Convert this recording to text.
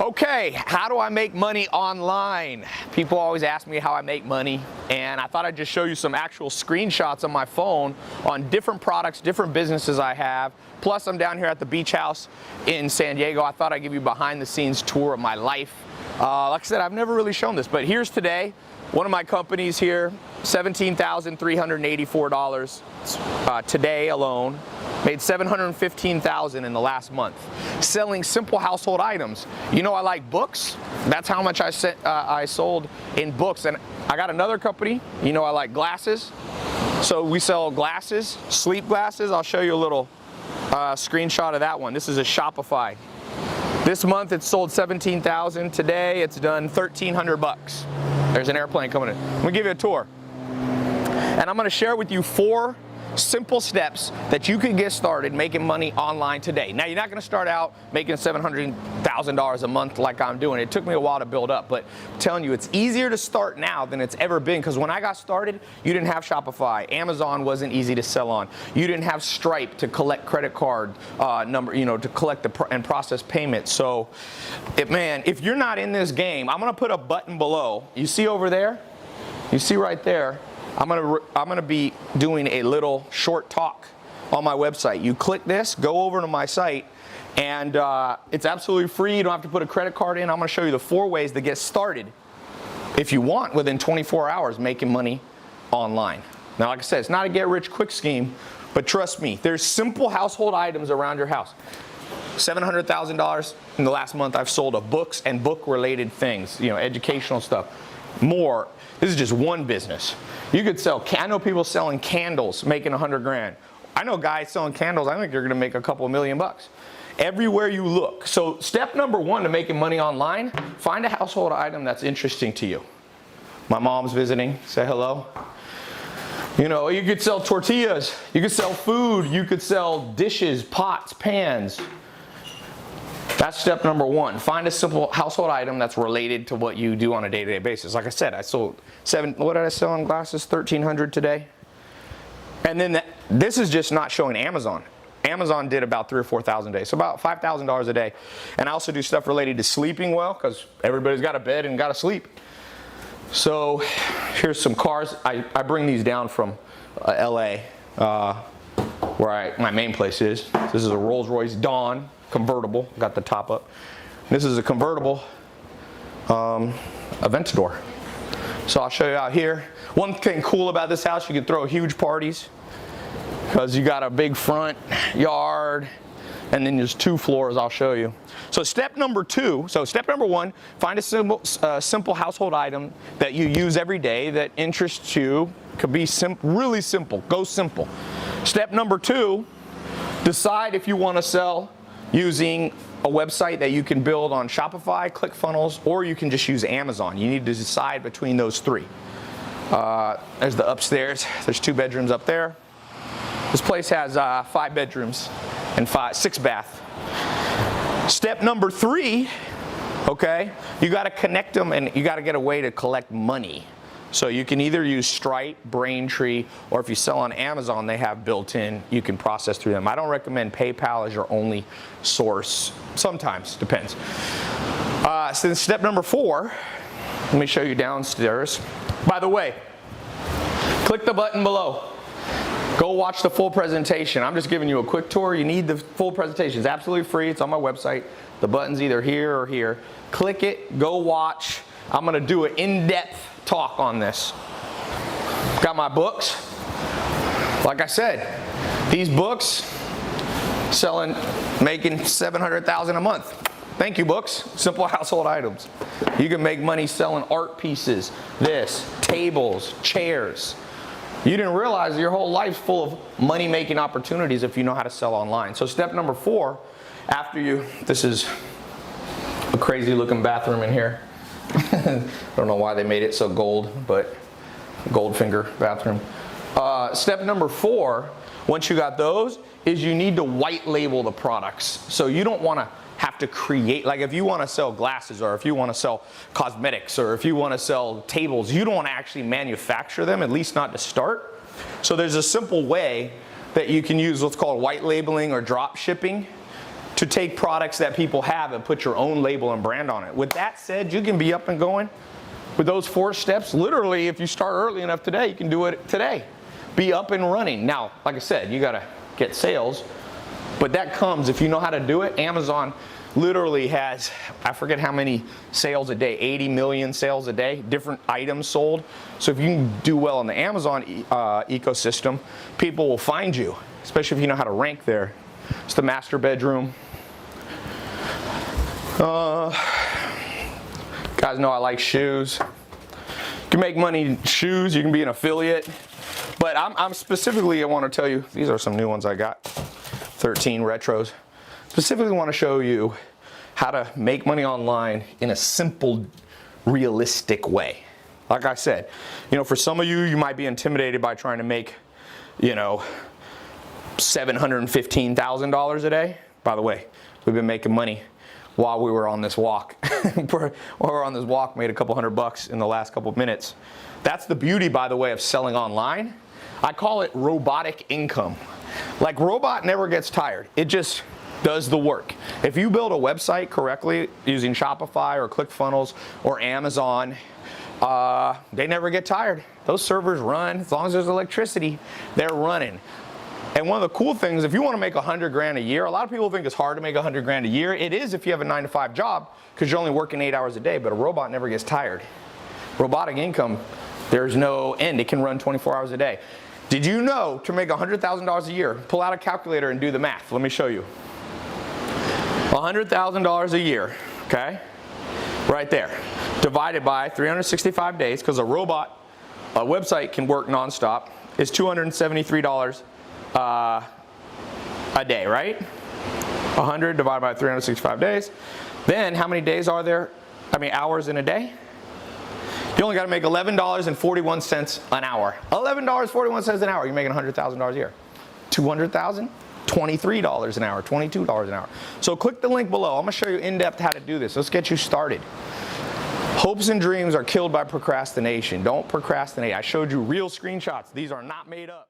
Okay, how do I make money online? People always ask me how I make money, and I thought I'd just show you some actual screenshots on my phone on different products, different businesses I have. Plus, I'm down here at the beach house in San Diego. I thought I'd give you a behind the scenes tour of my life. Like I said, I've never really shown this, but here's today. One of my companies here, $17,384 today alone. Made $715,000 in the last month selling simple household items. You know, I like books. That's how much I sold in books. And I got another company. You know, I like glasses. So we sell glasses, sleep glasses. I'll show you a little screenshot of that one. This is a Shopify. This month it sold $17,000. Today it's done 1,300 bucks. There's an airplane coming in. I'm gonna give you a tour. And I'm gonna share with you 4 simple steps that you can get started making money online today. Now, you're not going to start out making $700,000 a month like I'm doing. It took me a while to build up, but I'm telling you, it's easier to start now than it's ever been, because when I got started, you didn't have Shopify. Amazon wasn't easy to sell on. You didn't have Stripe to collect credit card number, to collect and process payments. So, man, if you're not in this game, I'm going to put a button below. You see over there? You see right there? I'm gonna be doing a little short talk on my website. You click this, go over to my site, and it's absolutely free. You don't have to put a credit card in. I'm gonna show you the 4 ways to get started, if you want, within 24 hours making money online. Now, like I said, it's not a get-rich-quick scheme, but trust me, there's simple household items around your house. $700,000 in the last month I've sold of books and book-related things, educational stuff. More. This is just one business. You could sell, I know people selling candles, making 100 grand. I know guys selling candles, I think they're gonna make a couple $1,000,000 bucks. Everywhere you look. So step number 1 to making money online, find a household item that's interesting to you. My mom's visiting, say hello. You could sell tortillas, you could sell food, you could sell dishes, pots, pans. That's step number 1. Find a simple household item that's related to what you do on a day-to-day basis. Like I said, I sold what did I sell in glasses? 1,300 today. And then this is just not showing Amazon. Amazon did about $3,000 or $4,000 a day, so about $5,000 a day. And I also do stuff related to sleeping well, because everybody's got a bed and got to sleep. So here's some cars. I bring these down from LA, where my main place is. This is a Rolls-Royce Dawn convertible, got the top up. This is a convertible Aventador. So I'll show you out here. One thing cool about this house, you can throw huge parties because you got a big front yard, and then there's 2 floors. I'll show you. So step number 2, step number 1, find a simple household item that you use every day that interests you. Could be really simple. Go simple. Step number 2, decide if you want to sell using a website that you can build on Shopify, ClickFunnels, or you can just use Amazon. You need to decide between those 3. There's the upstairs. There's 2 bedrooms up there. This place has 5 bedrooms and 6 bath. Step number 3, okay, you got to connect them, and you got to get a way to collect money. So you can either use Stripe, Braintree, or if you sell on Amazon, they have built-in, you can process through them. I don't recommend PayPal as your only source. Sometimes, depends. So step number 4, let me show you downstairs. By the way, click the button below. Go watch the full presentation. I'm just giving you a quick tour. You need the full presentation. It's absolutely free. It's on my website. The button's either here or here. Click it, go watch. I'm gonna do an in-depth talk on this. Got my books. Like I said, these books making $700,000 a month. Thank you, books. Simple household items. You can make money selling art pieces, tables, chairs. You didn't realize your whole life's full of money-making opportunities if you know how to sell online. So step number 4, this is a crazy looking bathroom in here. I don't know why they made it so gold, but Goldfinger bathroom. Step number 4, once you got those, is you need to white label the products. So you don't want to have to create, like if you want to sell glasses, or if you want to sell cosmetics, or if you want to sell tables, you don't want to actually manufacture them, at least not to start. So there's a simple way that you can use what's called white labeling or drop shipping. to take products that people have and put your own label and brand on it. With that said, you can be up and going with those 4 steps. Literally, if you start early enough today, you can do it today. Be up and running. Now, like I said, you gotta get sales, but that comes if you know how to do it. Amazon literally has, I forget how many sales a day, 80 million sales a day, different items sold. So if you can do well in the Amazon ecosystem, people will find you, especially if you know how to rank there. It's the master bedroom. Guys know I like shoes. You can make money in shoes, you can be an affiliate. But I'm specifically, I want to tell you, these are some new ones I got, 13 retros. Specifically want to show you how to make money online in a simple, realistic way. Like I said, for some of you, you might be intimidated by trying to make, $715,000 a day. By the way, we've been making money while we were on this walk. While we were on this walk, made a couple $100 in the last couple of minutes. That's the beauty, by the way, of selling online. I call it robotic income. Like, robot never gets tired. It just does the work. If you build a website correctly using Shopify or ClickFunnels or Amazon, they never get tired. Those servers run. As long as there's electricity, they're running. And one of the cool things, if you want to make 100 grand a year, a lot of people think it's hard to make 100 grand a year. It is if you have a 9-to-5 job, because you're only working 8 hours a day, but a robot never gets tired. Robotic income, there's no end. It can run 24 hours a day. Did you know to make $100,000 a year, pull out a calculator and do the math. Let me show you. $100,000 a year, okay? Right there. Divided by 365 days, because a website can work nonstop, is $273 a day, right? 100 divided by 365 days. Then how many days are there? Hours in a day? You only got to make $11.41 an hour. $11.41 an hour. You're making $100,000 a year. $200,000? $23 an hour, $22 an hour. So click the link below. I'm going to show you in depth how to do this. Let's get you started. Hopes and dreams are killed by procrastination. Don't procrastinate. I showed you real screenshots. These are not made up.